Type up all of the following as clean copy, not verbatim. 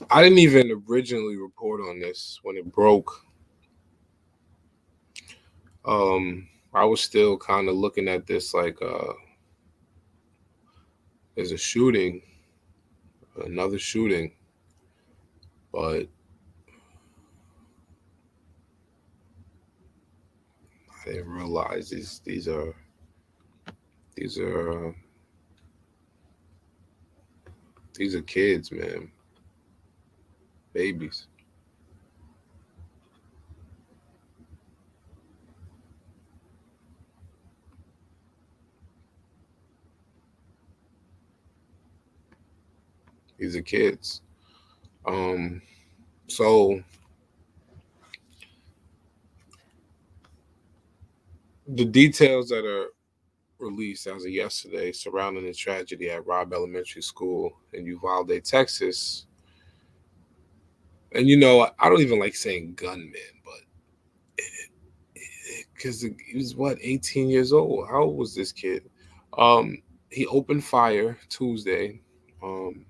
I didn't even originally report on this when it broke. Um, I was still kind of looking at this like as a shooting, another shooting, but I didn't realize these are these are kids, man, babies. These are kids. Um, so the details that are released as of yesterday surrounding the tragedy at Robb Elementary School in Uvalde, Texas. And I don't even like saying gunman, but because he was what, 18 years old. How old was this kid? Um, he opened fire Tuesday. Um,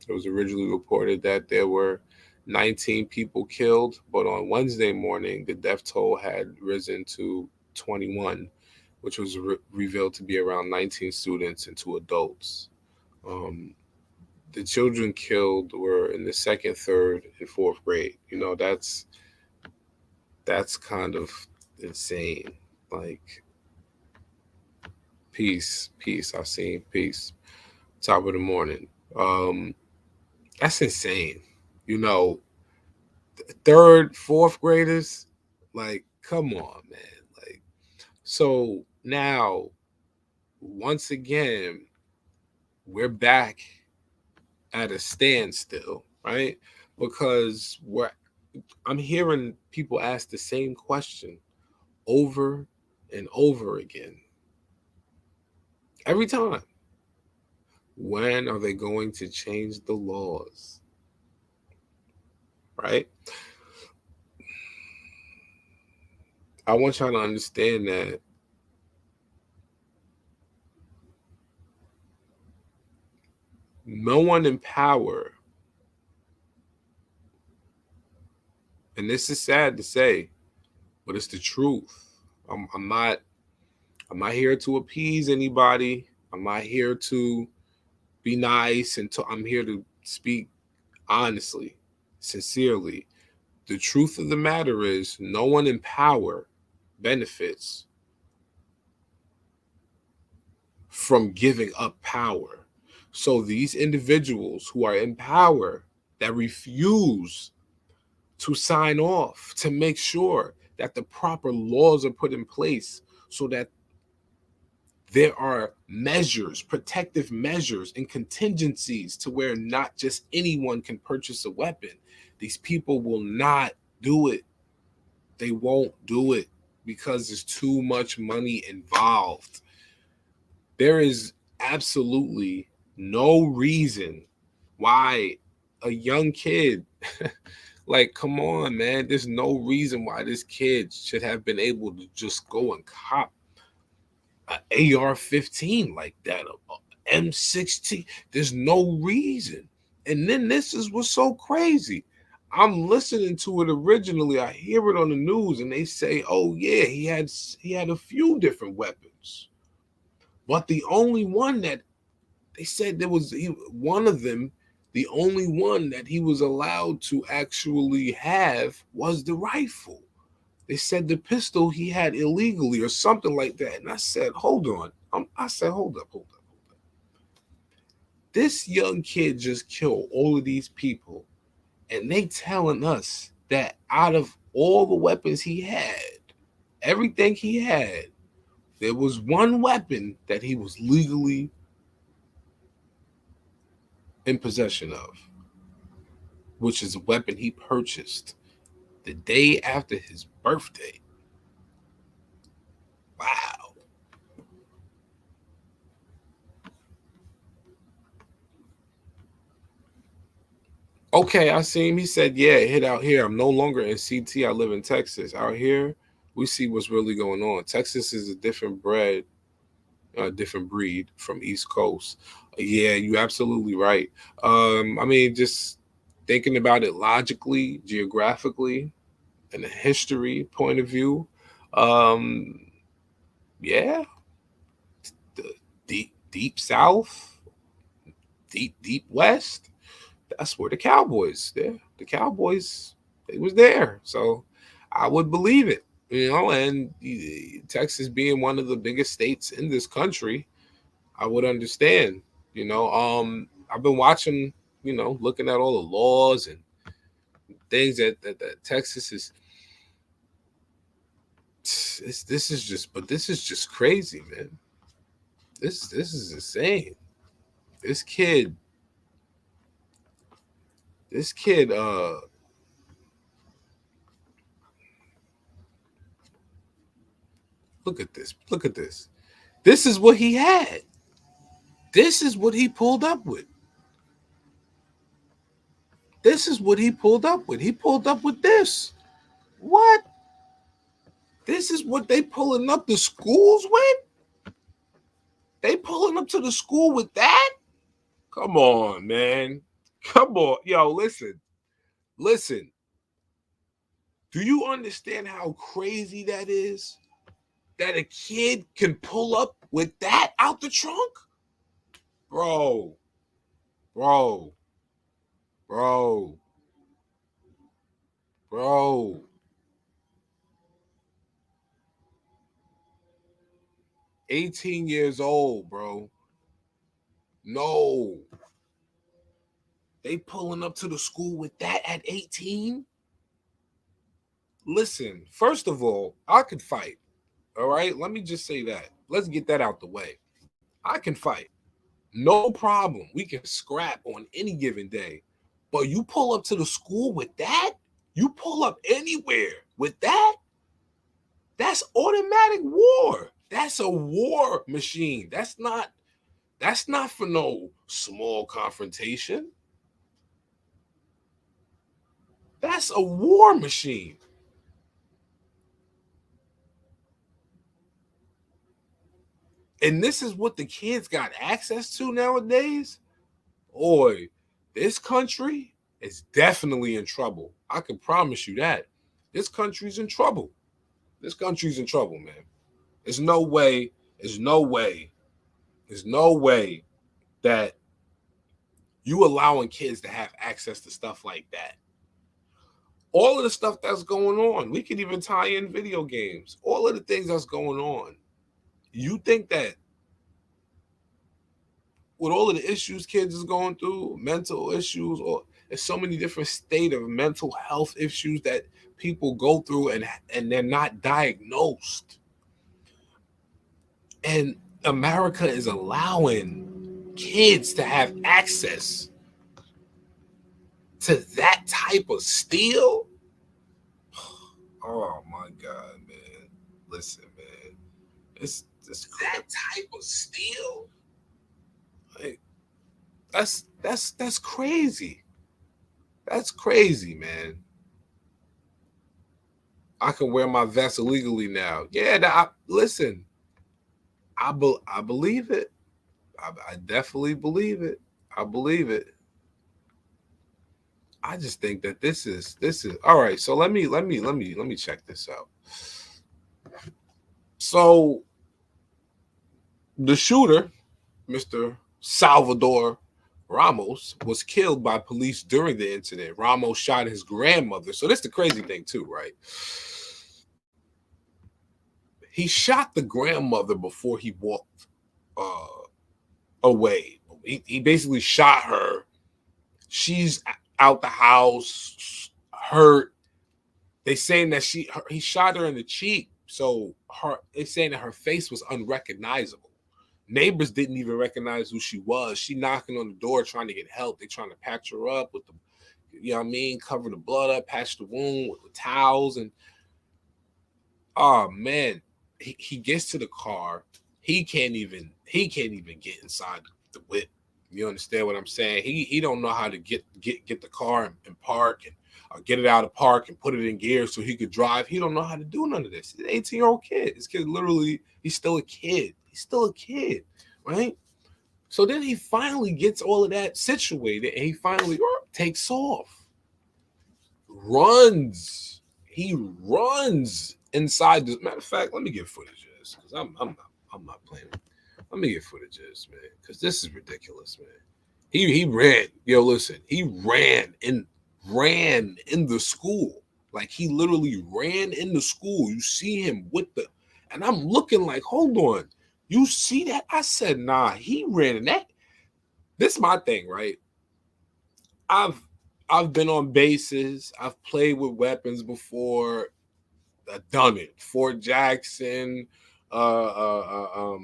it was originally reported that there were 19 people killed, but on Wednesday morning, the death toll had risen to 21, which was revealed to be around 19 students and two adults. Um, the children killed were in the second, third, and fourth grade. That's kind of insane. Like, peace, peace. I seen peace. Top of the morning. Um, that's insane. You know, third, fourth graders, like, come on, man. Like, so now, once again, we're back at a standstill, right? Because I'm hearing people ask the same question over and over again. Every time. When are they going to change the laws? Right? I want y'all to understand that no one in power, and this is sad to say, but it's the truth. I'm not here to appease anybody. I'm not here to be nice I'm here to speak honestly, sincerely. The truth of the matter is no one in power benefits from giving up power. So these individuals who are in power that refuse to sign off to make sure that the proper laws are put in place so that there are measures, protective measures, and contingencies to where not just anyone can purchase a weapon. These people will not do it. They won't do it because there's too much money involved. There is absolutely no reason why a young kid, like, come on, man, there's no reason why this kid should have been able to just go and cop an AR-15 like that, a M16. There's no reason. And then this is what's so crazy. I'm listening to it originally. I hear it on the news, and they say, "Oh yeah, he had a few different weapons, but the only one that they said there was one of them, the only one that he was allowed to actually have was the rifle." They said the pistol he had illegally or something like that. And I said, hold on. I said, hold up, hold up, hold up. This young kid just killed all of these people. And they telling us that out of all the weapons he had, everything he had, there was one weapon that he was legally in possession of, which is a weapon he purchased the day after his birthday. Wow. Okay, I see him. He said, "Yeah, hit out here. I'm no longer in CT. I live in Texas. Out here, we see what's really going on. Texas is a different breed from East Coast. Yeah, you absolutely right. I mean, just thinking about it logically, geographically, and a history point of view, um, yeah, the deep South, deep West. That's where the Cowboys. Yeah, the Cowboys. They was there, so I would believe it. And Texas being one of the biggest states in this country, I would understand. I've been watching. Looking at all the laws and things that Texas is. This is just crazy, man. This is insane. This kid, this kid, look at this. Look at this. This is what he had. This is what he pulled up with. This is what he pulled up with. He pulled up with this. What? This is what they pulling up the schools with? They pulling up to the school with that? Come on, man. Come on. Yo, listen. Listen. Do you understand how crazy that is? That a kid can pull up with that out the trunk? Bro. Bro. Bro. Bro. 18 years old, bro. No. They pulling up to the school with that at 18? Listen, first of all, I could fight. All right? Let me just say that. Let's get that out the way. I can fight. No problem. We can scrap on any given day. But you pull up to the school with that? You pull up anywhere with that? That's automatic war. That's a war machine. That's not for no small confrontation. That's a war machine. And this is what the kids got access to nowadays? Boy, this country is definitely in trouble. I can promise you that. This country's in trouble. This country's in trouble, man. There's no way, there's no way, there's no way that you allowing kids to have access to stuff like that. All of the stuff that's going on, we could even tie in video games, all of the things that's going on. You think that with all of the issues kids is going through, mental issues, or there's so many different state of mental health issues that people go through and they're not diagnosed. And America is allowing kids to have access to that type of steel. Oh my God, man. Listen, man. It's that type of steel. Like, that's crazy. That's crazy, man. I can wear my vest illegally now. Yeah, listen. I believe it. I definitely believe it. I believe it. I just think that this is all right. So let me check this out. So the shooter, Mr. Salvador Ramos, was killed by police during the incident. Ramos shot his grandmother. So that's the crazy thing too, right? He shot the grandmother before he walked away. He basically shot her. She's out the house, hurt. They saying that he shot her in the cheek, so they saying that her face was unrecognizable. Neighbors didn't even recognize who she was. She knocking on the door trying to get help. They trying to patch her up with the, you know what I mean, cover the blood up, patch the wound with towels, and oh man, he gets to the car. He can't even get inside the whip. You understand what I'm saying? He don't know how to get the car and park and get it out of park and put it in gear so he could drive. He don't know how to do none of this. He's an 18-year-old kid. This kid literally, he's still a kid. He's still a kid, right? So then he finally gets all of that situated and he finally takes off. runs. He runs inside this. Matter of fact, let me get footage of this because I'm not playing. Let me get footage of this, man, because this is ridiculous, man. He ran. Yo, listen, he ran in the school. Like he literally ran in the school. You see him with the, and I'm looking like, hold on, you see that? I said, nah, he ran in that. This is my thing, right? I've I've been on bases. I've played with weapons before. I've done it. Fort Jackson, Fort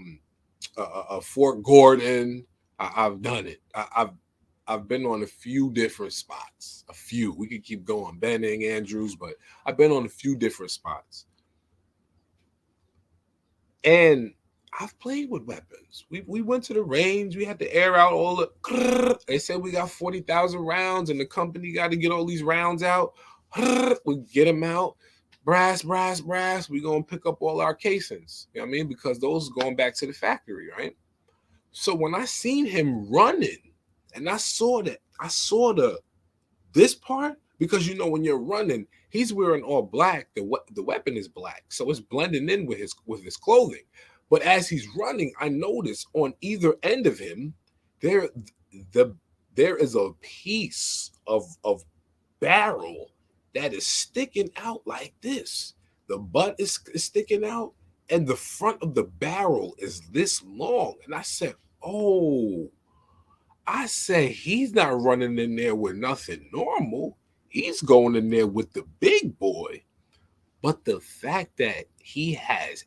Gordon. Have done it. I've been on a few different spots. A few. We could keep going. Benning, Andrews, but I've been on a few different spots. And I've played with weapons. We went to the range. We had to air out all the. They said we got 40,000 rounds, and the company got to get all these rounds out. We get them out. Brass, brass, brass. We gonna pick up all our casings. You know what I mean? Because those are going back to the factory, right? So when I seen him running, and I saw this part because when you're running, he's wearing all black. The weapon is black, so it's blending in with his clothing. But as he's running, I notice on either end of him, there the there is a piece of barrel that is sticking out like this. The butt is sticking out, and the front of the barrel is this long. And I said, "Oh." I say he's not running in there with nothing normal. He's going in there with the big boy. But the fact that he has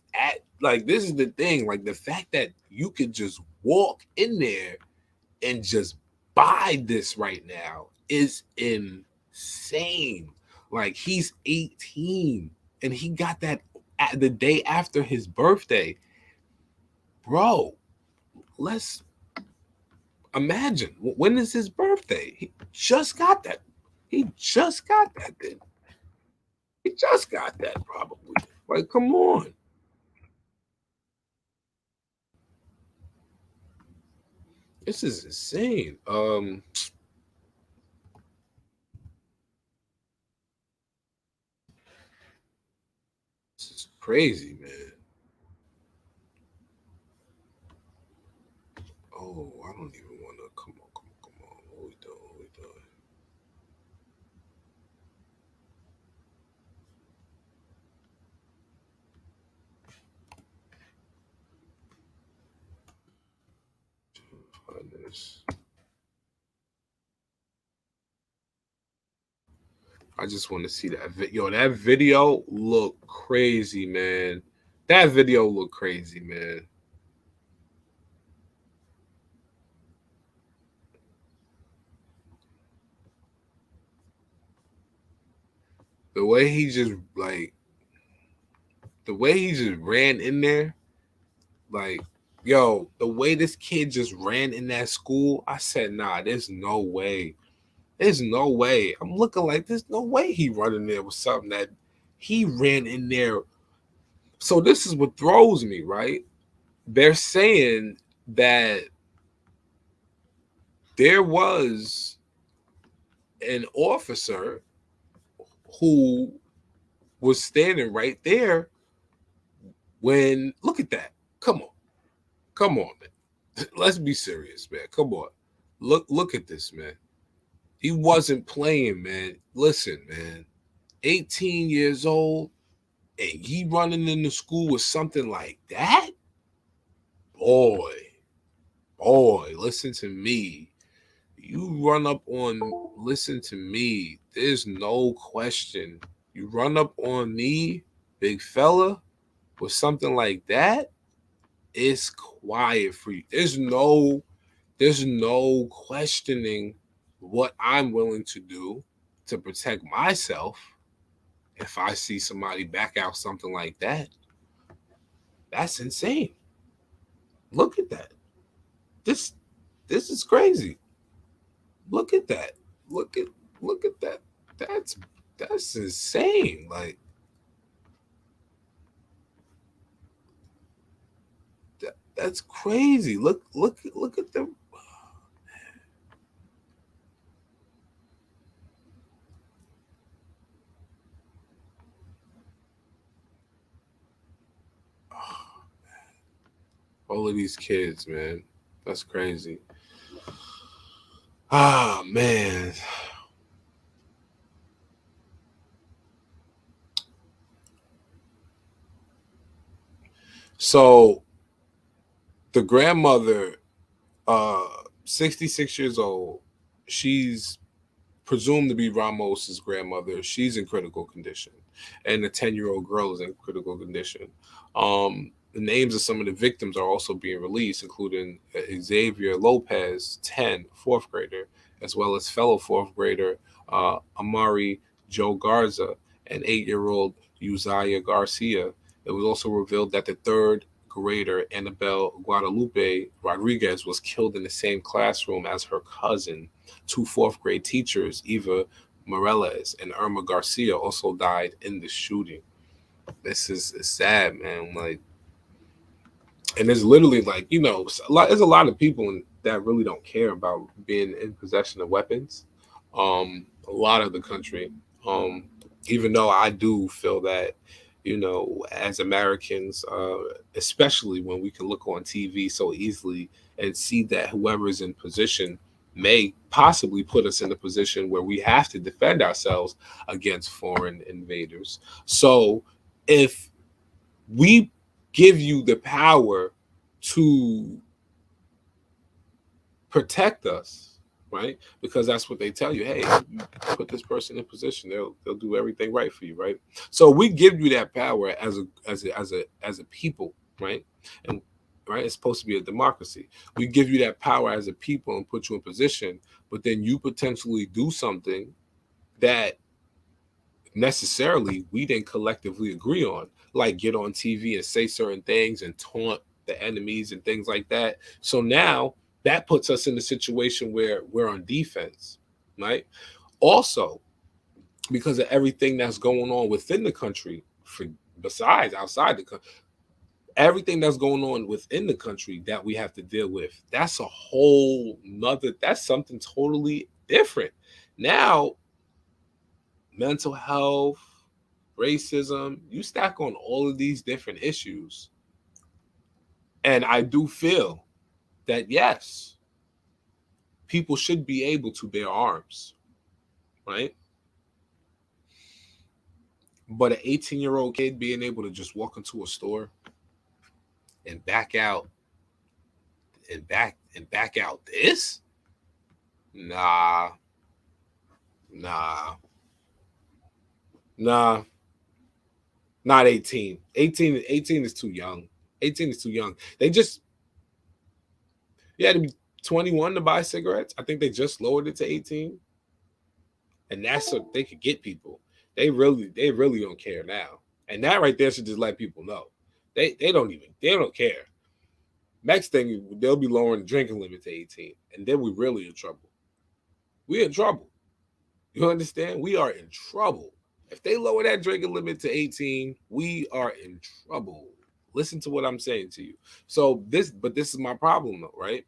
like this is the thing, like the fact that you could just walk in there and just buy this right now is insane. Like he's 18 and he got that the day after his birthday. Bro, let's imagine when is his birthday? He just got that. He just got that. Then he just got that probably. Like, come on. This is insane. This is crazy, man. Oh, I don't even want to. Come on, come on, come on. What we doing? What we doing? Find this. I just want to see that video. That video look crazy, man. That video look crazy, man. The way he just like the way he just ran in there, like, yo, the way this kid just ran in that school, I said, nah, there's no way. There's no way. I'm looking like there's no way he running there with something that he ran in there. So this is what throws me, right? They're saying that there was an officer who was standing right there when look at that. Come on. Come on, man. Let's be serious, man. Come on. Look at this, man. He wasn't playing, man. Listen, man. 18 years old and he running into school with something like that? Boy, boy, listen to me. You run up on, listen to me. There's no question. You run up on me, big fella, with something like that, it's quiet for you. There's no questioning what I'm willing to do to protect myself if I see somebody back out something like that. That's insane. Look at that. This this is crazy. Look at that. Look at look at that. That's that's insane. Like that's crazy. Look at the All of these kids, man. That's crazy. Ah, man. So the grandmother, uh, 66 years old, she's presumed to be Ramos's grandmother. She's in critical condition, and the 10-year-old girl is in critical condition. The names of some of the victims are also being released, including Xavier Lopez, 10, fourth grader, as well as fellow fourth grader Amerie Jo Garza and 8-year-old Uziyah Garcia. It was also revealed that the third grader Annabell Guadalupe Rodriguez was killed in the same classroom as her cousin. Two fourth grade teachers, Eva Mireles and Irma Garcia, also died in the shooting. This is sad, man. Like, and there's literally like there's a lot of people that really don't care about being in possession of weapons. A lot of the country, um, even though I do feel that as Americans, especially when we can look on TV so easily and see that whoever is in position may possibly put us in a position where we have to defend ourselves against foreign invaders. So if we give you the power to protect us, right? Because that's what they tell you. Hey, you put this person in position, they'll do everything right for you, right? So we give you that power as a people, right? And right, it's supposed to be a democracy. We give you that power as a people and put you in position, but then you potentially do something that necessarily we didn't collectively agree on, like get on TV and say certain things and taunt the enemies and things like that. So now that puts us in a situation where we're on defense, right? Also, because of everything that's going on within the country, for besides outside the country, everything that's going on within the country that we have to deal with, that's a whole nother, that's something totally different. Now, mental health, racism, you stack on all of these different issues. And I do feel that, yes, people should be able to bear arms, right? But an 18-year-old kid being able to just walk into a store and back out and back out this? Nah, nah, nah, not 18. 18 is too young. 18 is too young. They just, you had to be 21 to buy cigarettes. I think they just lowered it to 18. And that's so they could get people. They really don't care now. And that right there should just let people know. They don't care. Next thing they'll be lowering the drinking limit to 18. And then we really in trouble. We're in trouble. You understand? We are in trouble. If they lower that drinking limit to 18, we are in trouble. Listen to what I'm saying to you. This is my problem though, right?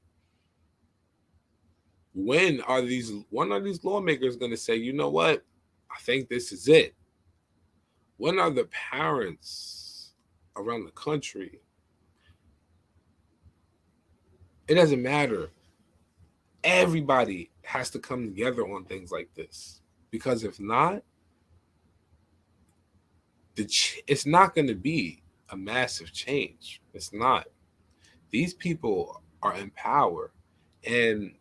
When are these lawmakers going to say, you know what? I think this is it. When are the parents around the country? It doesn't matter. Everybody has to come together on things like this, because if not, it's not going to be a massive change. It's not. These people are in power, and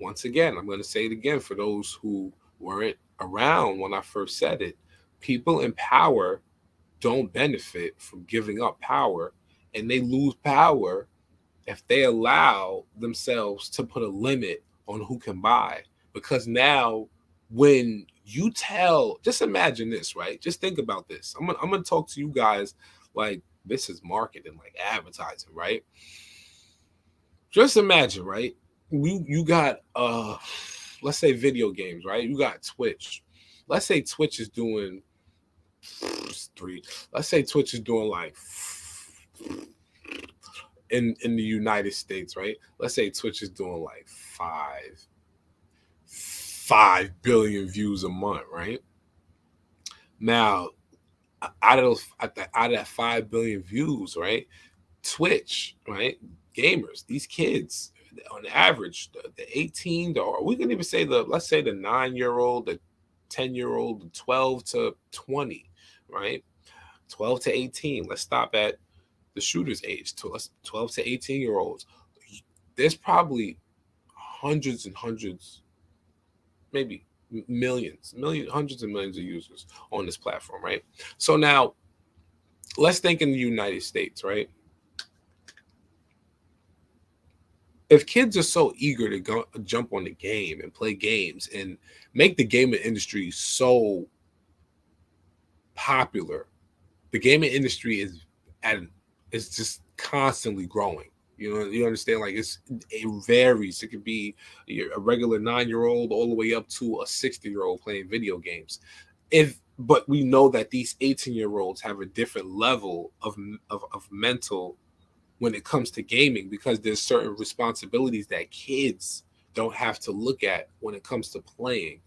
once again, I'm going to say it again for those who weren't around when I first said it. People in power don't benefit from giving up power, and they lose power if they allow themselves to put a limit on who can buy. Because now, when you tell, just imagine this, right? Just think about this. I'm gonna talk to you guys like this is marketing, like advertising, right? Just imagine, right? You got let's say video games, right? You got Twitch. Let's say Twitch is doing three. Let's say Twitch is doing like in the United States, right? Let's say Twitch is doing like 5 billion views a month, right? Now, out of that 5 billion views, right? Twitch, right? Gamers, these kids, on average, the 18, or we can even say let's say the 9-year-old, the 10-year-old, the 12 to 20, right? 12 to 18. Let's stop at the shooter's age, to 12 to 18-year-olds. There's probably hundreds and hundreds, maybe hundreds of millions of users on this platform, right? So now let's think in the United States, right? If kids are so eager to jump on the game and play games and make the gaming industry so popular, the gaming industry is just constantly growing. You understand? Like it varies. It could be a regular 9-year-old all the way up to a 60-year-old playing video games. But we know that these 18-year-olds have a different level of mental when it comes to gaming, because there's certain responsibilities that kids don't have to look at when it comes to playing.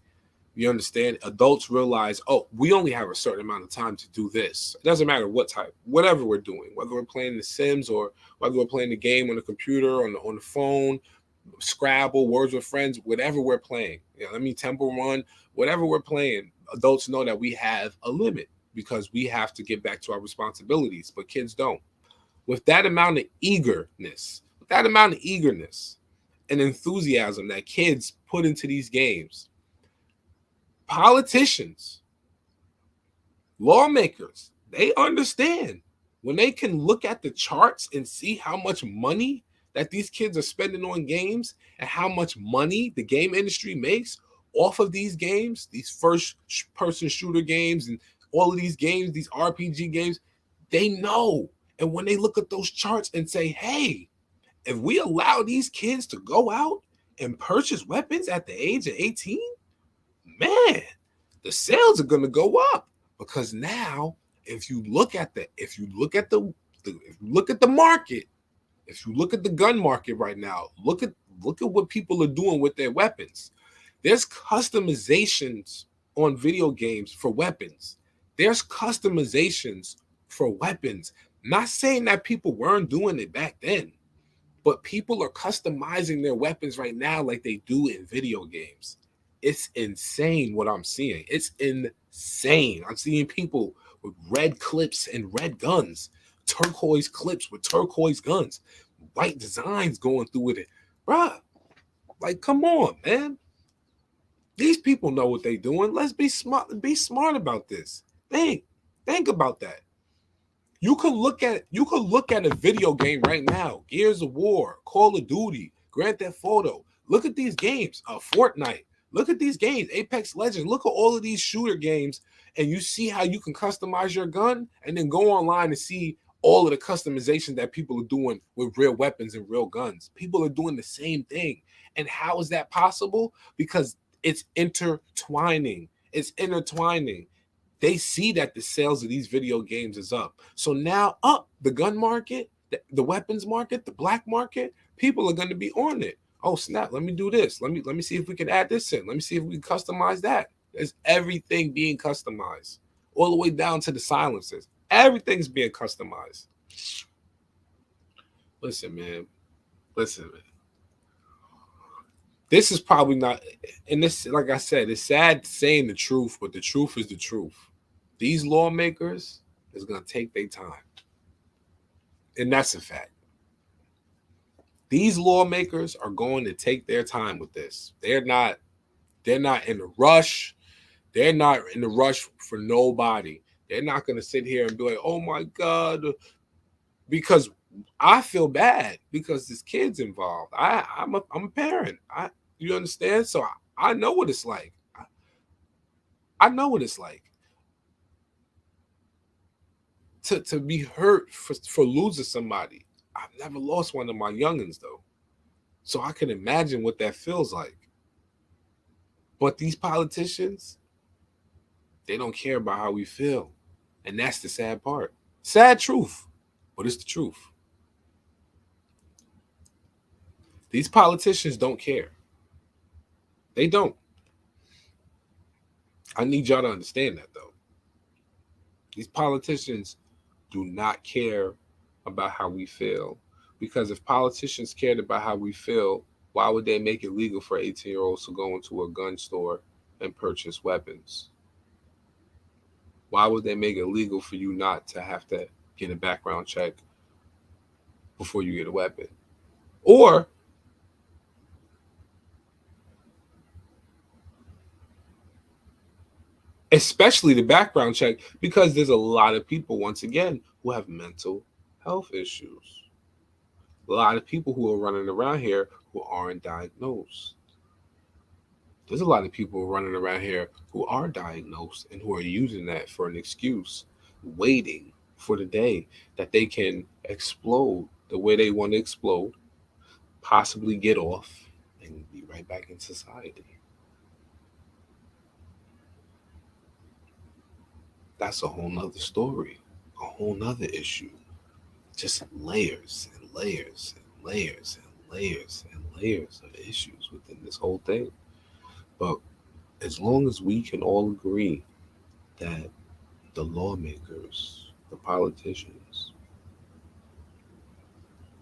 You understand? Adults realize, oh, we only have a certain amount of time to do this. It doesn't matter what type, whatever we're doing, whether we're playing The Sims or whether we're playing the game on the computer, on the phone, Scrabble, Words with Friends, whatever we're playing. Temple Run, whatever we're playing. Adults know that we have a limit because we have to get back to our responsibilities, but kids don't. With that amount of eagerness and enthusiasm that kids put into these games, politicians, lawmakers, they understand when they can look at the charts and see how much money that these kids are spending on games and how much money the game industry makes off of these games, these first person shooter games and all of these games, these RPG games, they know. And when they look at those charts and say, hey, if we allow these kids to go out and purchase weapons at the age of 18, man, the sales are going to go up, because now if you look at the market, if you look at the gun market right now, look at what people are doing with their weapons. There's customizations on video games for weapons. There's customizations for weapons. Not saying that people weren't doing it back then, but people are customizing their weapons right now like they do in video games. It's insane what I'm seeing. It's insane. I'm seeing people with red clips and red guns, turquoise clips with turquoise guns, white designs going through with it. Bruh, like, come on, man. These people know what they're doing. Let's be smart. Be smart about this. Think about that. You could look at a video game right now, Gears of War, Call of Duty, Grand Theft Auto. Look at these games, Fortnite. Look at these games, Apex Legends. Look at all of these shooter games, and you see how you can customize your gun, and then go online and see all of the customization that people are doing with real weapons and real guns. People are doing the same thing. And how is that possible? Because it's intertwining. They see that the sales of these video games is up. So now the gun market, the weapons market, the black market, people are going to be on it. Oh, snap, let me do this. Let me see if we can add this in. Let me see if we can customize that. There's everything being customized, all the way down to the silencers. Everything's being customized. Listen, man. This is probably not, and this, like I said, it's sad saying the truth, but the truth is the truth. These lawmakers is going to take their time. And that's a fact. These lawmakers are going to take their time with this. They're not in a rush. They're not in a rush for nobody. They're not going to sit here and be like, oh my God, because I feel bad because this kid's involved. I'm a parent. You understand? So I know what it's like. I know what it's like to be hurt for losing somebody. I've never lost one of my youngins though, so I can imagine what that feels like. But these politicians, they don't care about how we feel, and that's the sad part. Sad truth, but it's the truth. These politicians don't care. They don't. I need y'all to understand that though. These politicians do not care about how we feel. Because if politicians cared about how we feel, why would they make it legal for 18-year-olds to go into a gun store and purchase weapons? Why would they make it legal for you not to have to get a background check before you get a weapon? Or especially the background check, because there's a lot of people, once again, who have mental health issues. A lot of people who are running around here who aren't diagnosed. There's a lot of people running around here who are diagnosed and who are using that for an excuse, waiting for the day that they can explode the way they want to explode, possibly get off, and be right back in society. That's a whole nother story, a whole nother issue. Just layers and layers and layers and layers and layers of issues within this whole thing. But as long as we can all agree that the lawmakers, the politicians,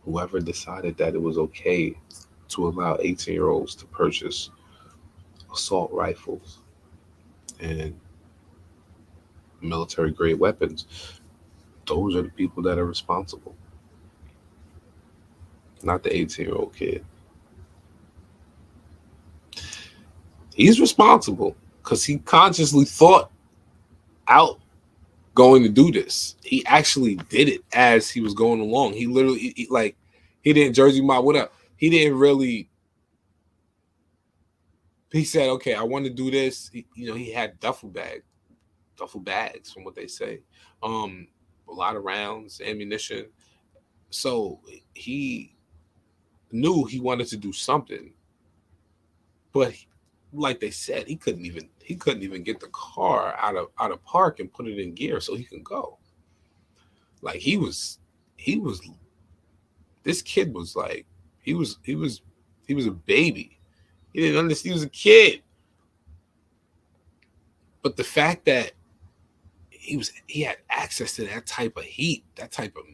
whoever decided that it was okay to allow 18-year-olds to purchase assault rifles and military grade weapons, those are the people that are responsible, not the 18-year-old kid. He's responsible because he consciously thought out going to do this. He actually did it as he was going along. He literally, like, he didn't Jersey Mob, what up? He didn't really, he said, okay, I want to do this. He had duffel bags from what they say. A lot of rounds, ammunition. So he knew he wanted to do something, but like they said, he couldn't even get the car out of park and put it in gear so he can go. Like he was this kid was like he was a baby. He didn't understand, he was a kid. But the fact that he had access to that type of heat, that type of,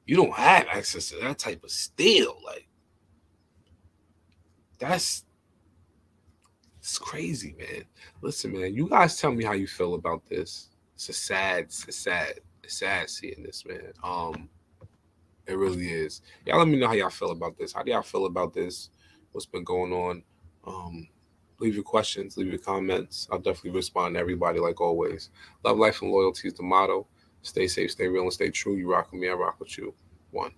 you don't have access to that type of steel. Like, that's it's crazy, man. Listen, man, you guys tell me how you feel about this. It's sad seeing this, man. It really is. Y'all let me know how y'all feel about this. How do y'all feel about this? What's been going on? Um, Leave your questions, leave your comments. I'll definitely respond to everybody like always. Love, life, and loyalty is the motto. Stay safe, stay real, and stay true. You rock with me, I rock with you. One.